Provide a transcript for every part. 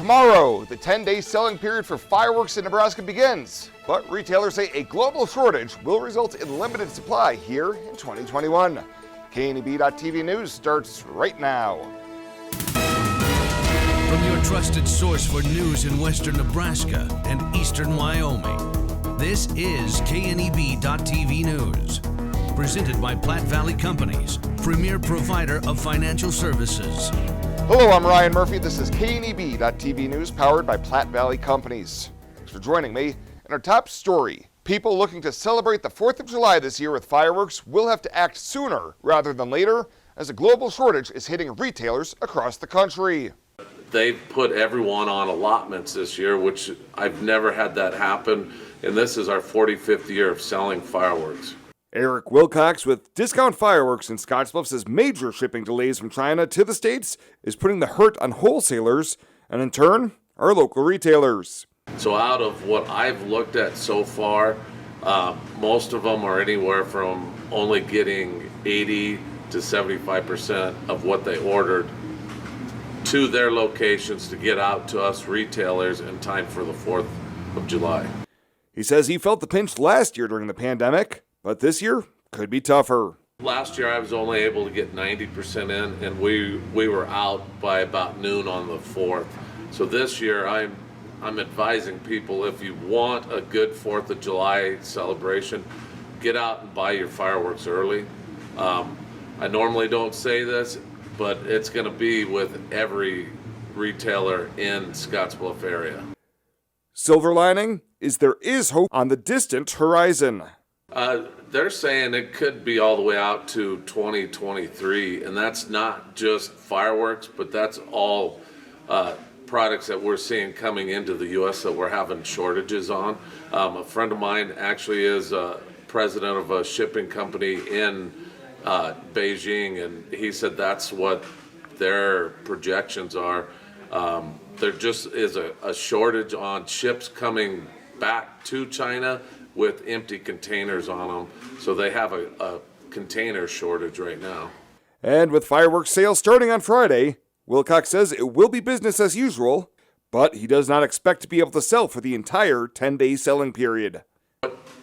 Tomorrow, the 10-day selling period for fireworks in Nebraska begins, but retailers say a global shortage will result in limited supply here in 2021. KNEB.TV News starts right now. From your trusted source for news in western Nebraska and eastern Wyoming, this is KNEB.TV News. Presented by Platte Valley Companies, premier provider of financial services. Hello, I'm Ryan Murphy. This is KNEB.TV News powered by Platte Valley Companies. Thanks for joining me. In our top story, people looking to celebrate the 4th of July this year with fireworks will have to act sooner rather than later, as a global shortage is hitting retailers across the country. They've put everyone on allotments this year, which I've never had that happen, and this is our 45th year of selling fireworks. Eric Wilcox with Discount Fireworks in Scottsbluff says major shipping delays from China to the States is putting the hurt on wholesalers and in turn, our local retailers. So out of what I've looked at so far, most of them are anywhere from only getting 80 to 75% of what they ordered to their locations to get out to us retailers in time for the 4th of July. He says he felt the pinch last year during the pandemic, but this year could be tougher. Last year I was only able to get 90% in, and we were out by about noon on the 4th. So this year I'm advising people, if you want a good 4th of July celebration, get out and buy your fireworks early. I normally don't say this, but it's going to be with every retailer in Scottsbluff area. Silver lining is there is hope on the distant horizon. They're saying it could be all the way out to 2023, and that's not just fireworks, but that's all products that we're seeing coming into the U.S. that we're having shortages on. A friend of mine actually is president of a shipping company in Beijing, and he said that's what their projections are. There just is a shortage on ships coming back to China with empty containers on them, so they have a container shortage right now. And with fireworks sales starting on Friday, Wilcox says it will be business as usual, but he does not expect to be able to sell for the entire 10-day selling period.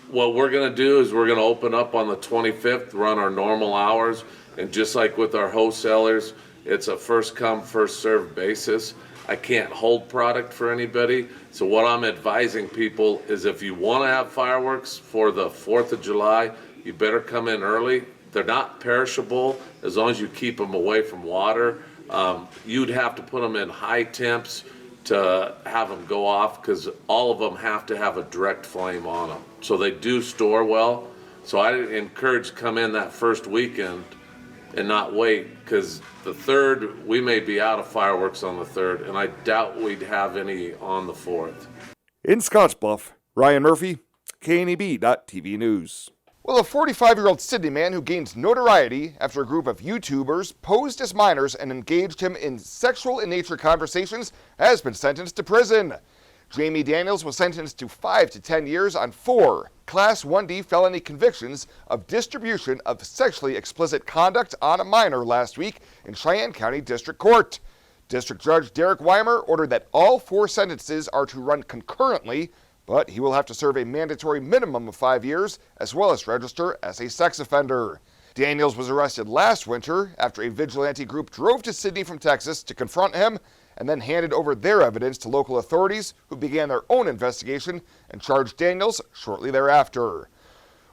What we're going to do is we're going to open up on the 25th, run our normal hours, and just like with our wholesalers, it's a first come, first served basis. I can't hold product for anybody, so what I'm advising people is if you want to have fireworks for the 4th of July, you better come in early. They're not perishable as long as you keep them away from water. You'd have to put them in high temps to have them go off because all of them have to have a direct flame on them. So they do store well. So I encourage come in that first weekend and not wait, because the 3rd, we may be out of fireworks on the 3rd, and I doubt we'd have any on the 4th. In Scottsbluff, Ryan Murphy, KNEB.TV News. Well, a 45-year-old Sidney man who gained notoriety after a group of YouTubers posed as minors and engaged him in sexual in nature conversations has been sentenced to prison. Jamie Daniels was sentenced to 5 to 10 years on 4 Class 1D felony convictions of distribution of sexually explicit conduct on a minor last week in Cheyenne County District Court. District Judge Derek Weimer ordered that all 4 sentences are to run concurrently, but he will have to serve a mandatory minimum of 5 years as well as register as a sex offender. Daniels was arrested last winter after a vigilante group drove to Sidney from Texas to confront him and then handed over their evidence to local authorities who began their own investigation and charged Daniels shortly thereafter.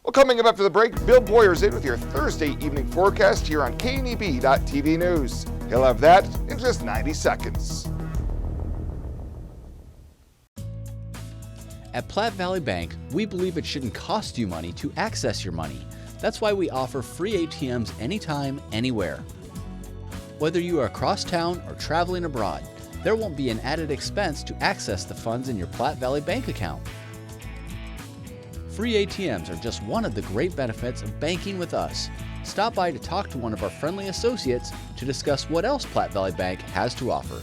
Well, coming up after the break, Bill Boyer's in with your Thursday evening forecast here on KNEB.TV News. He'll have that in just 90 seconds. At Platte Valley Bank, we believe it shouldn't cost you money to access your money. That's why we offer free ATMs anytime, anywhere. Whether you are across town or traveling abroad, there won't be an added expense to access the funds in your Platte Valley Bank account. Free ATMs are just one of the great benefits of banking with us. Stop by to talk to one of our friendly associates to discuss what else Platte Valley Bank has to offer.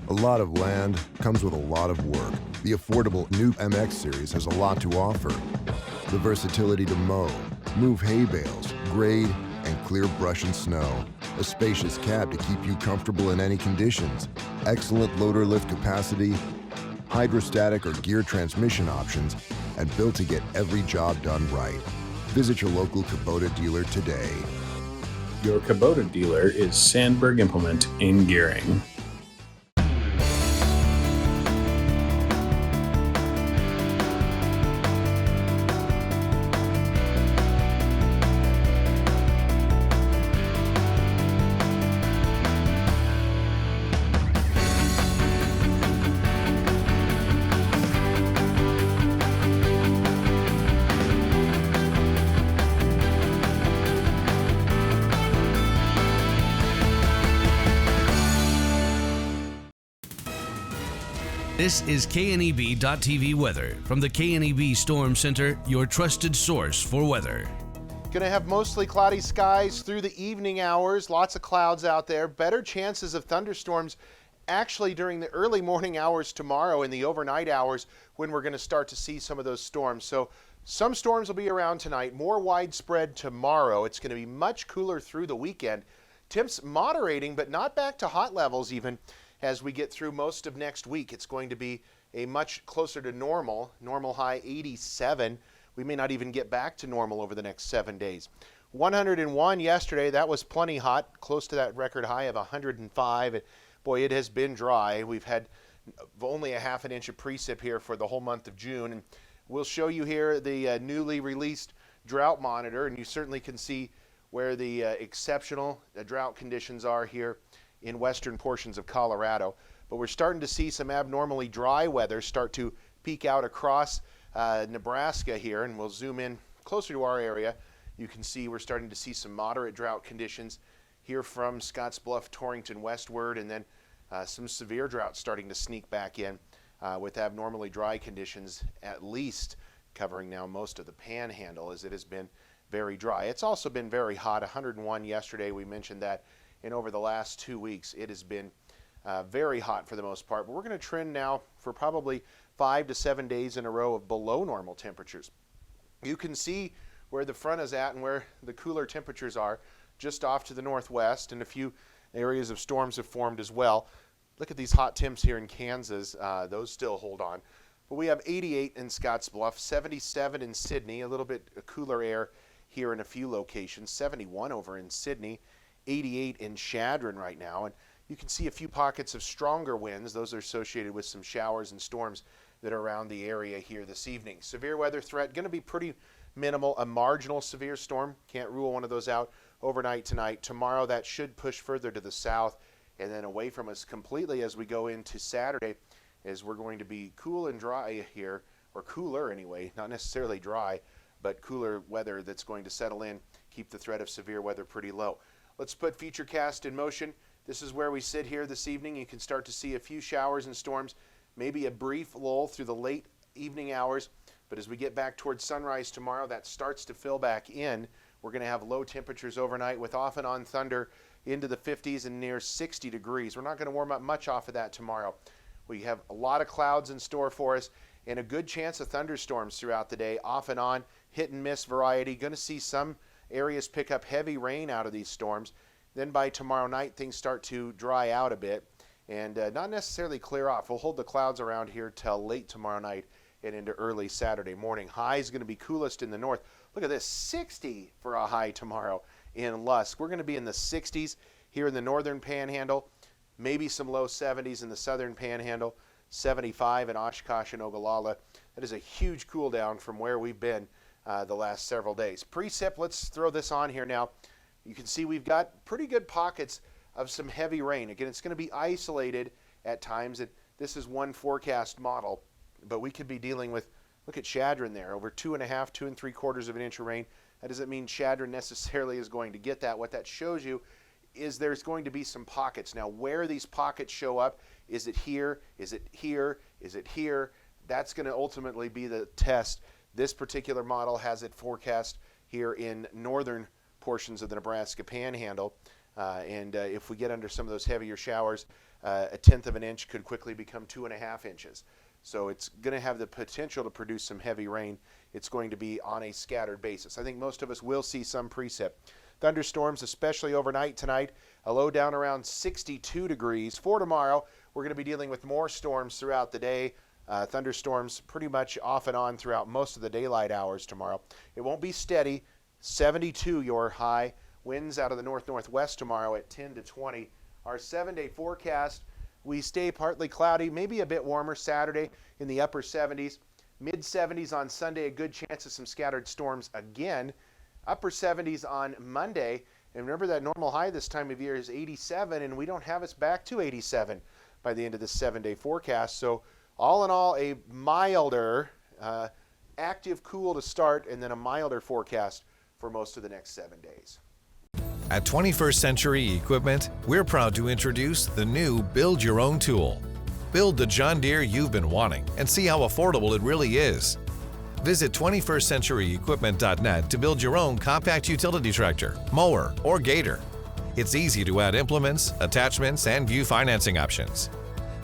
A lot of land comes with a lot of work. The affordable new MX series has a lot to offer. The versatility to mow, move hay bales, grade, and clear brush and snow. a spacious cab to keep you comfortable in any conditions, excellent loader lift capacity, hydrostatic or gear transmission options, and built to get every job done right. Visit your local Kubota dealer today. Your Kubota dealer is Sandberg Implement in Gearing. This is KNEB.TV weather from the KNEB Storm Center, your trusted source for weather. Going to have mostly cloudy skies through the evening hours. Lots of clouds out there. Better chances of thunderstorms actually during the early morning hours tomorrow and the overnight hours when we're going to start to see some of those storms. So some storms will be around tonight, more widespread tomorrow. It's going to be much cooler through the weekend. Temps moderating, but not back to hot levels even as we get through most of next week. It's going to be a much closer to normal high 87. We may not even get back to normal over the next 7 days. 101 yesterday, that was plenty hot, close to that record high of 105. Boy, it has been dry. We've had only a half an inch of precip here for the whole month of June. And we'll show you here the newly released drought monitor, and you certainly can see where the exceptional drought conditions are here in western portions of Colorado. But we're starting to see some abnormally dry weather start to peek out across Nebraska here, and we'll zoom in closer to our area. You can see we're starting to see some moderate drought conditions here from Scottsbluff, Torrington westward, and then some severe drought starting to sneak back in with abnormally dry conditions, at least covering now most of the panhandle, as it has been very dry. It's also been very hot. 101 yesterday, we mentioned that. And over the last 2 weeks, it has been very hot for the most part. But we're going to trend now for probably 5 to 7 days in a row of below normal temperatures. You can see where the front is at and where the cooler temperatures are just off to the northwest, and a few areas of storms have formed as well. Look at these hot temps here in Kansas. Those still hold on. But we have 88 in Scottsbluff, 77 in Sidney, a little bit cooler air here in a few locations, 71 over in Sidney, 88 in Chadron right now. And you can see a few pockets of stronger winds. Those are associated with some showers and storms that are around the area here this evening. Severe weather threat going to be pretty minimal. A marginal severe storm, can't rule one of those out overnight tonight. Tomorrow that should push further to the south and then away from us completely as we go into Saturday, as we're going to be cool and dry here, or cooler anyway, not necessarily dry, but cooler weather that's going to settle in, keep the threat of severe weather pretty low. Let's put Futurecast in motion. This is where we sit here this evening. You can start to see a few showers and storms, maybe a brief lull through the late evening hours. But as we get back towards sunrise tomorrow, that starts to fill back in. We're going to have low temperatures overnight with off and on thunder into the 50s and near 60 degrees. We're not going to warm up much off of that tomorrow. We have a lot of clouds in store for us and a good chance of thunderstorms throughout the day, off and on, hit and miss variety. Going to see some areas pick up heavy rain out of these storms. Then by tomorrow night, things start to dry out a bit and not necessarily clear off. We'll hold the clouds around here till late tomorrow night and into early Saturday morning. High is going to be coolest in the north. Look at this, 60 for a high tomorrow in Lusk. We're going to be in the 60s here in the northern panhandle, maybe some low 70s in the southern panhandle, 75 in Oshkosh and Ogallala. That is a huge cool down from where we've been the last several days. Precip, let's throw this on here now. You can see we've got pretty good pockets of some heavy rain. Again, it's going to be isolated at times. This is one forecast model, but we could be dealing with, look at Chadron there, over 2.5, 2 3/4 of an inch of rain. That doesn't mean Chadron necessarily is going to get that. What that shows you is there's going to be some pockets. Now, where these pockets show up, is it here? Is it here? Is it here? That's going to ultimately be the test. This particular model has it forecast here in northern portions of the Nebraska Panhandle. If we get under some of those heavier showers, 1/10 of an inch could quickly become 2.5 inches. So it's going to have the potential to produce some heavy rain. It's going to be on a scattered basis. I think most of us will see some precip. Thunderstorms, especially overnight tonight, a low down around 62 degrees. For tomorrow, we're going to be dealing with more storms throughout the day. Thunderstorms pretty much off and on throughout most of the daylight hours tomorrow. It won't be steady. 72 your high. Winds out of the north-northwest tomorrow at 10 to 20. Our 7-day forecast, we stay partly cloudy, maybe a bit warmer Saturday in the upper 70s. Mid-70s on Sunday, a good chance of some scattered storms again. Upper 70s on Monday. And remember that normal high this time of year is 87, and we don't have us back to 87 by the end of this 7-day forecast. So all in all, a milder, active cool to start, and then a milder forecast for most of the next 7 days. At 21st Century Equipment, we're proud to introduce the new Build Your Own tool. Build the John Deere you've been wanting and see how affordable it really is. Visit 21stcenturyequipment.net to build your own compact utility tractor, mower, or gator. It's easy to add implements, attachments, and view financing options.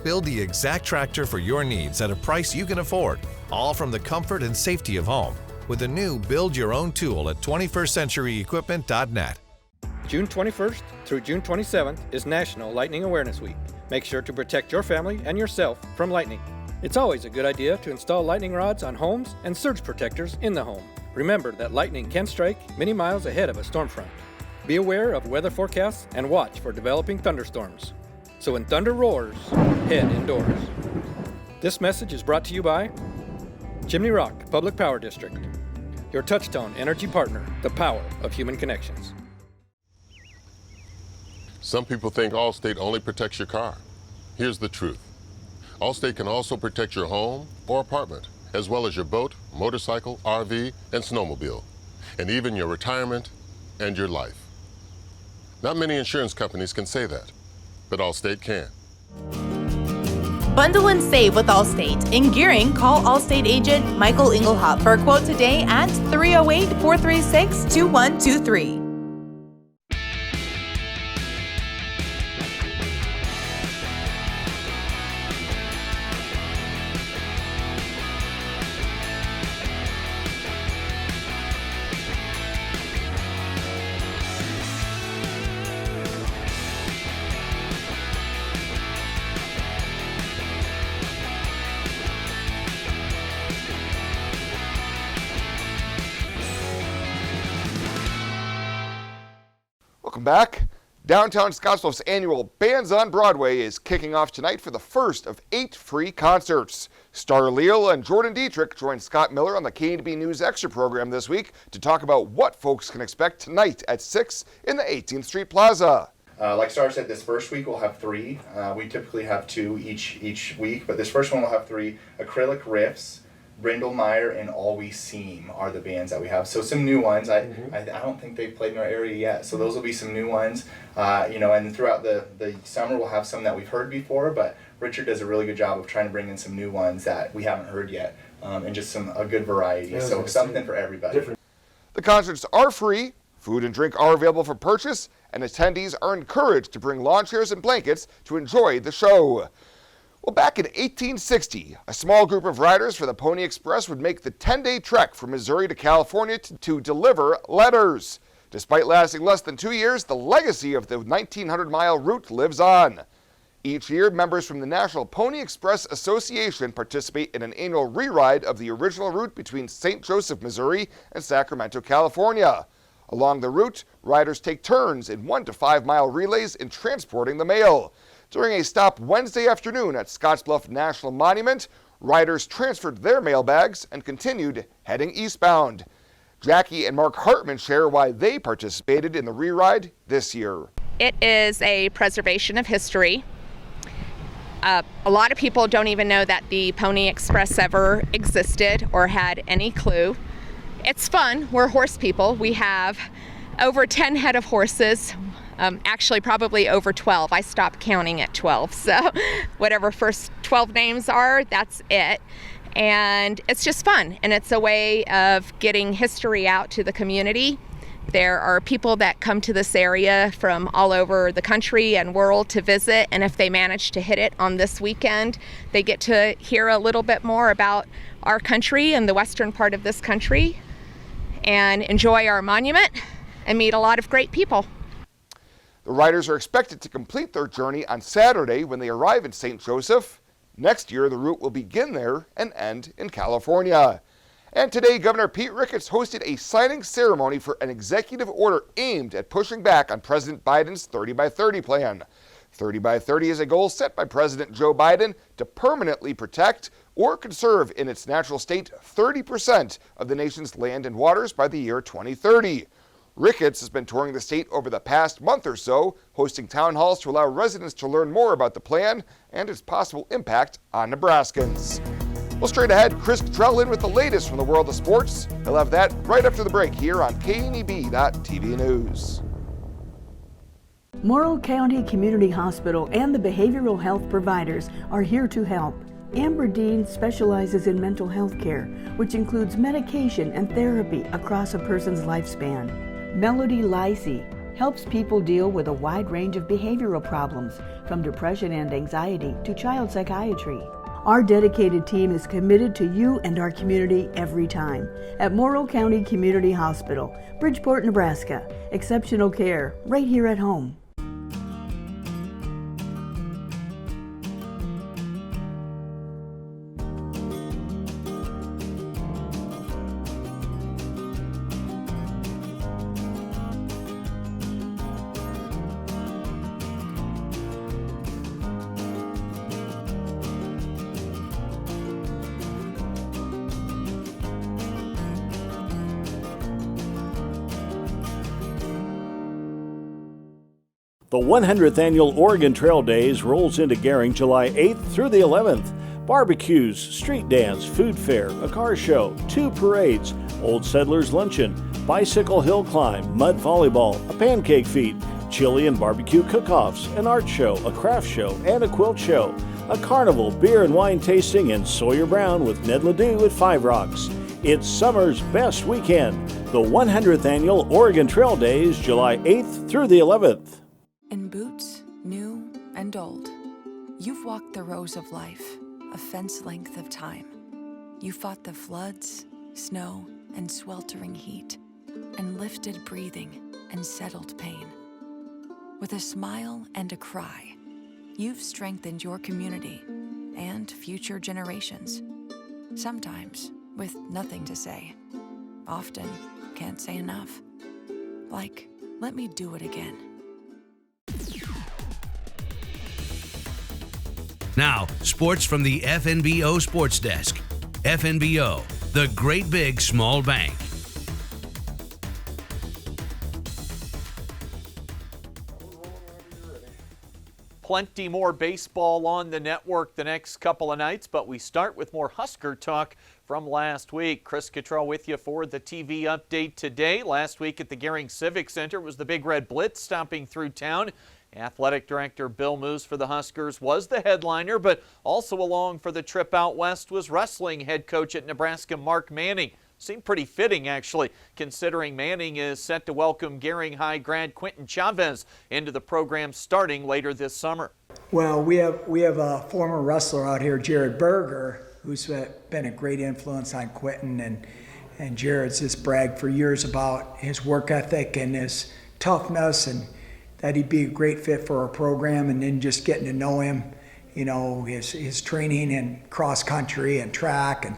Build the exact tractor for your needs at a price you can afford, all from the comfort and safety of home, with a new Build Your Own tool at 21stcenturyequipment.net. June 21st through June 27th is National Lightning Awareness Week. Make sure to protect your family and yourself from lightning. It's always a good idea to install lightning rods on homes and surge protectors in the home. Remember that lightning can strike many miles ahead of a storm front. Be aware of weather forecasts and watch for developing thunderstorms. So when thunder roars, head indoors. This message is brought to you by Chimney Rock Public Power District, your touchstone energy partner, the power of human connections. Some people think Allstate only protects your car. Here's the truth. Allstate can also protect your home or apartment, as well as your boat, motorcycle, RV, and snowmobile, and even your retirement and your life. Not many insurance companies can say that, but Allstate can. Bundle and save with Allstate. In Gearing, call Allstate agent Michael Inglehop for a quote today at 308-436-2123. Welcome back. Downtown Scottsbluff's annual Bands on Broadway is kicking off tonight for the first of 8 free concerts. Star Leal and Jordan Dietrich joined Scott Miller on the KNB News Extra program this week to talk about what folks can expect tonight at 6 in the 18th Street Plaza. Like Star said, this first week we'll have 3. We typically have 2 each week, but this first one we'll have 3. Acrylic Riffs, Brindle Meyer, and All We Seem are the bands that we have. So some new ones. I don't think they've played in our area yet, so those will be some new ones. And throughout the summer we'll have some that we've heard before, but Richard does a really good job of trying to bring in some new ones that we haven't heard yet, and just a good variety. Yeah, so something for everybody. The concerts are free, food and drink are available for purchase, and attendees are encouraged to bring lawn chairs and blankets to enjoy the show. Well, back in 1860, a small group of riders for the Pony Express would make the 10-day trek from Missouri to California to deliver letters. Despite lasting less than 2 years, the legacy of the 1,900-mile route lives on. Each year, members from the National Pony Express Association participate in an annual re-ride of the original route between St. Joseph, Missouri and Sacramento, California. Along the route, riders take turns in 1 to 5 mile relays in transporting the mail. During a stop Wednesday afternoon at Scottsbluff National Monument, riders transferred their mailbags and continued heading eastbound. Jackie and Mark Hartman share why they participated in the re-ride this year. It is a preservation of history. A lot of people don't even know that the Pony Express ever existed or had any clue. It's fun. We're horse people. We have over 10 head of horses. Actually, probably over 12. I stopped counting at 12. So whatever first 12 names are, that's it. And it's just fun. And it's a way of getting history out to the community. There are people that come to this area from all over the country and world to visit. And if they manage to hit it on this weekend, they get to hear a little bit more about our country and the western part of this country and enjoy our monument and meet a lot of great people. The riders are expected to complete their journey on Saturday when they arrive in St. Joseph. Next year, the route will begin there and end in California. And today, Governor Pete Ricketts hosted a signing ceremony for an executive order aimed at pushing back on President Biden's 30 by 30 plan. 30 by 30 is a goal set by President Joe Biden to permanently protect or conserve in its natural state 30% of the nation's land and waters by the year 2030. Ricketts has been touring the state over the past month or so, hosting town halls to allow residents to learn more about the plan and its possible impact on Nebraskans. Well, straight ahead, Chris Cottrell in with the latest from the world of sports. He'll have that right after the break here on KNEB.TV News. Morrill County Community Hospital and the behavioral health providers are here to help. Amber Dean specializes in mental health care, which includes medication and therapy across a person's lifespan. Melody Lysey helps people deal with a wide range of behavioral problems, from depression and anxiety to child psychiatry. Our dedicated team is committed to you and our community every time. At Morrill County Community Hospital, Bridgeport, Nebraska. Exceptional care right here at home. The 100th Annual Oregon Trail Days rolls into Gering July 8th through the 11th. Barbecues, street dance, food fair, a car show, 2 parades, Old Settlers Luncheon, bicycle hill climb, mud volleyball, a pancake feed, chili and barbecue cook-offs, an art show, a craft show, and a quilt show, a carnival, beer and wine tasting, and Sawyer Brown with Ned Ledoux at Five Rocks. It's summer's best weekend. The 100th Annual Oregon Trail Days, July 8th through the 11th. In boots, new and old, you've walked the rows of life, a fence length of time. You fought the floods, snow, and sweltering heat, and lifted breathing and settled pain. With a smile and a cry, you've strengthened your community and future generations. Sometimes with nothing to say. Often can't say enough. Like, let me do it again. Now, sports from the FNBO Sports Desk. FNBO, the great big small bank. Plenty more baseball on the network the next couple of nights, but we start with more Husker talk from last week. Chris Cottrell with you for the TV update today. Last week at the Gering Civic Center was the Big Red Blitz stomping through town. Athletic Director Bill Moose for the Huskers was the headliner, but also along for the trip out west was wrestling head coach at Nebraska Mark Manning. Seemed pretty fitting, actually, considering Manning is set to welcome Gering High grad Quentin Chavez into the program starting later this summer. Well, we have a former wrestler out here, Jared Berger, who's been a great influence on Quentin, and Jared's just bragged for years about his work ethic and his toughness, and that he'd be a great fit for our program. And then just getting to know him, you know, his training in cross country and track, and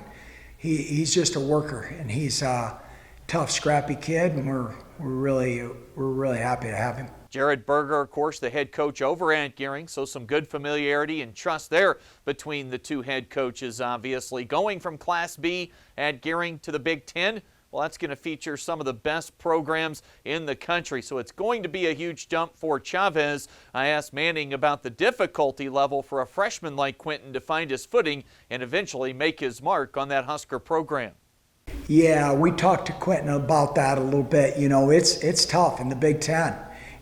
he's just a worker, and he's a tough, scrappy kid, and we're really happy to have him. Jared Berger, of course, the head coach over at Gering, so some good familiarity and trust there between the two head coaches, obviously. Going from Class B at Gering to the Big Ten, well, that's going to feature some of the best programs in the country, so it's going to be a huge jump for Chavez. I asked Manning about the difficulty level for a freshman like Quentin to find his footing and eventually make his mark on that Husker program. Yeah, we talked to Quentin about that a little bit. You know, it's tough in the Big Ten.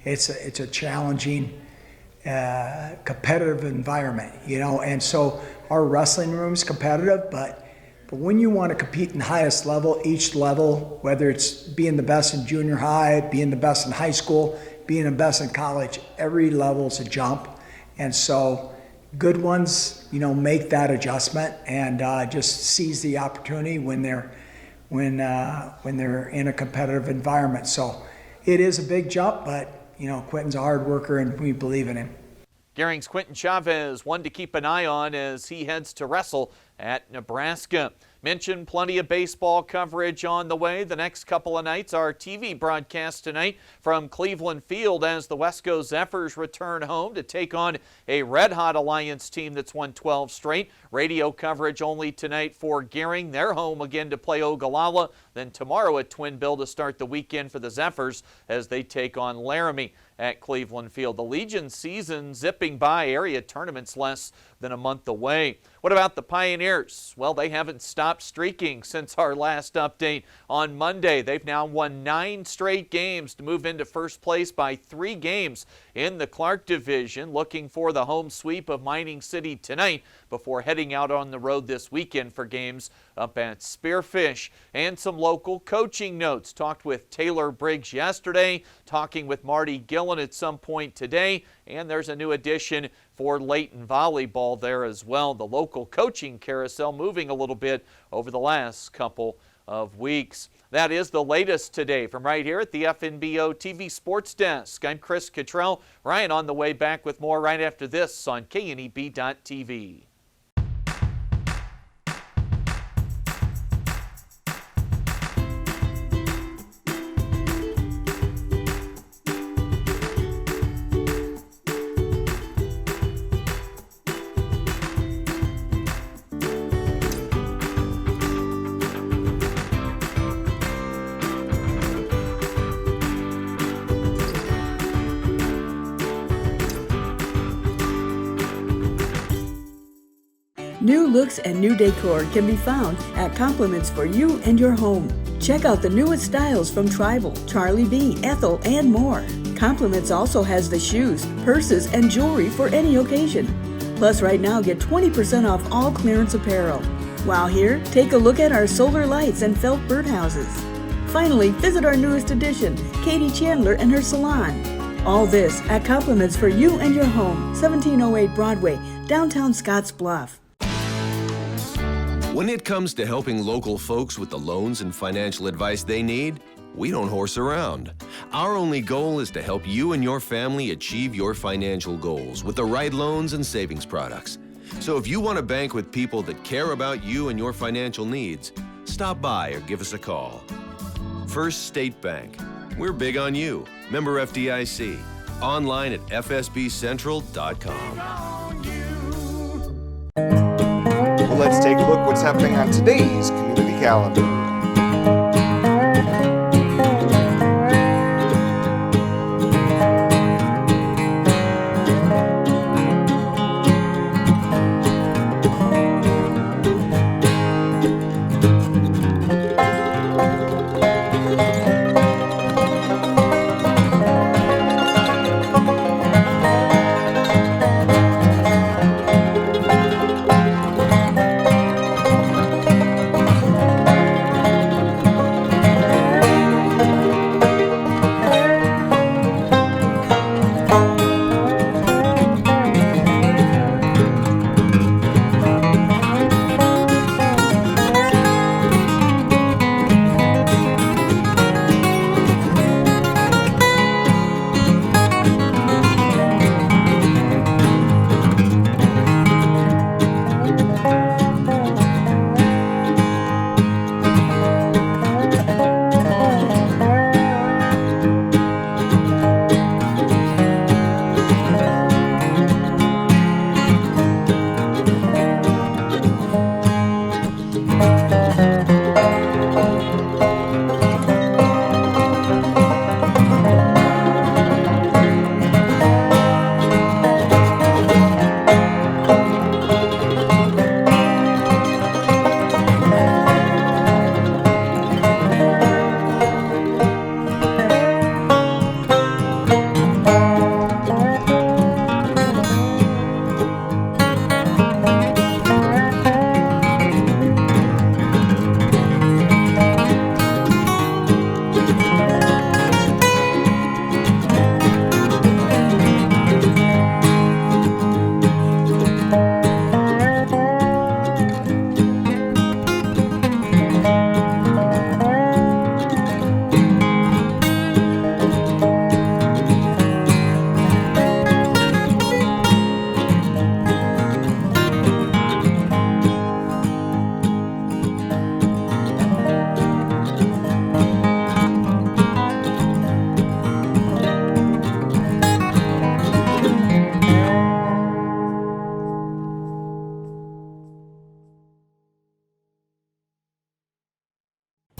It's a challenging, competitive environment, you know, and so our wrestling room's competitive, but when you want to compete in the highest level, each level, whether it's being the best in junior high, being the best in high school, being the best in college, every level's a jump. And so good ones, you know, make that adjustment and just seize the opportunity when they're in a competitive environment. So it is a big jump, but Quentin's a hard worker, and we believe in him. Gering's Quentin Chavez, one to keep an eye on as he heads to wrestle at Nebraska. Mentioned plenty of baseball coverage on the way. The next couple of nights, our TV broadcast tonight from Cleveland Field as the Wesco Zephyrs return home to take on a red-hot Alliance team that's won 12 straight. Radio coverage only tonight for Gering. They're home again to play Ogallala. Then tomorrow at Twin Bill to start the weekend for the Zephyrs as they take on Laramie at Cleveland Field. The Legion season zipping by, area tournaments less than a month away. What about the Pioneers? Well, they haven't stopped streaking since our last update on Monday. They've now won 9 straight games to move into first place by 3 games in the Clark Division, looking for the home sweep of Mining City tonight before heading out on the road this weekend for games up at Spearfish. And some local coaching notes. Talked with Taylor Briggs yesterday, talking with Marty Gillen at some point today, and there's a new addition for Layton volleyball there as well. The local coaching carousel moving a little bit over the last couple of weeks. That is the latest today from right here at the FNBO TV Sports Desk. I'm Chris Cottrell. Ryan on the way back with more right after this on KNEB.TV. New looks and new decor can be found at Compliments for You and Your Home. Check out the newest styles from Tribal, Charlie B, Ethel, and more. Compliments also has the shoes, purses, and jewelry for any occasion. Plus, right now, get 20% off all clearance apparel. While here, take a look at our solar lights and felt birdhouses. Finally, visit our newest addition, Katie Chandler and her salon. All this at Compliments for You and Your Home, 1708 Broadway, downtown Scotts Bluff. When it comes to helping local folks with the loans and financial advice they need, we don't horse around. Our only goal is to help you and your family achieve your financial goals with the right loans and savings products. So if you want to bank with people that care about you and your financial needs, stop by or give us a call. First State Bank. We're big on you. Member FDIC. Online at fsbcentral.com. Let's take a look what's happening on today's community calendar.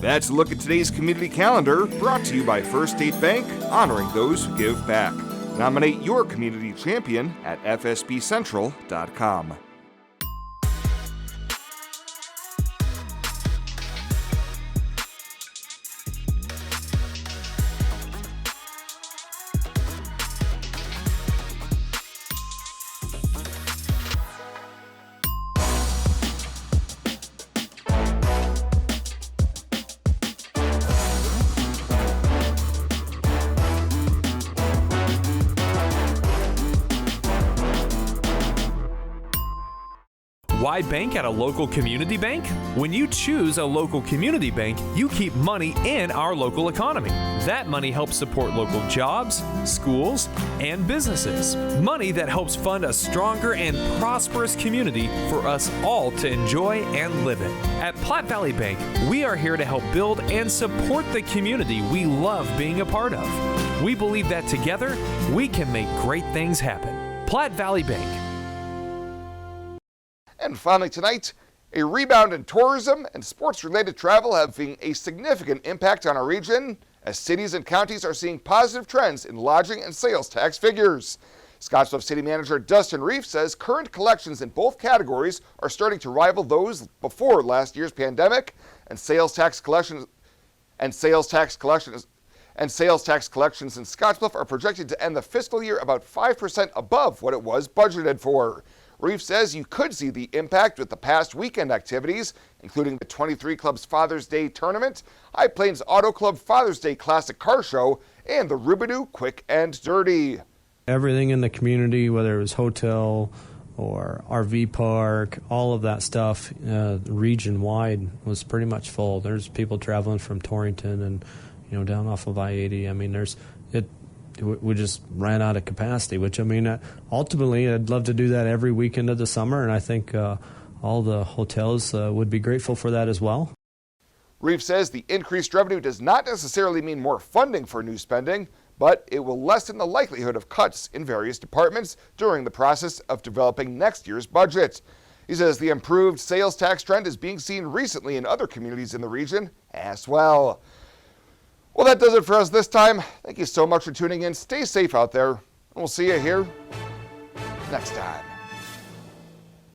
That's a look at today's community calendar, brought to you by First State Bank, honoring those who give back. Nominate your community champion at fsbcentral.com. Why bank at a local community bank? When you choose a local community bank, you keep money in our local economy. That money helps support local jobs, schools, and businesses. Money that helps fund a stronger and prosperous community for us all to enjoy and live in. At Platte Valley Bank, we are here to help build and support the community we love being a part of. We believe that together, we can make great things happen. Platte Valley Bank. And finally tonight, a rebound in tourism and sports-related travel having a significant impact on our region, as cities and counties are seeing positive trends in lodging and sales tax figures. Scottsbluff City Manager Dustin Reef says current collections in both categories are starting to rival those before last year's pandemic, and sales tax collections in Scottsbluff are projected to end the fiscal year about 5% above what it was budgeted for. Reef says you could see the impact with the past weekend activities, including the 23 Club's Father's Day Tournament, High Plains Auto Club Father's Day Classic Car Show, and the Rubidoo Quick and Dirty. Everything in the community, whether it was hotel or RV park, all of that stuff region-wide was pretty much full. There's people traveling from Torrington and down off of I-80. I mean, we just ran out of capacity, which, ultimately, I'd love to do that every weekend of the summer, and I think all the hotels would be grateful for that as well. Reef says the increased revenue does not necessarily mean more funding for new spending, but it will lessen the likelihood of cuts in various departments during the process of developing next year's budget. He says the improved sales tax trend is being seen recently in other communities in the region as well. Well, that does it for us this time. Thank you so much for tuning in. Stay safe out there, and we'll see you here next time.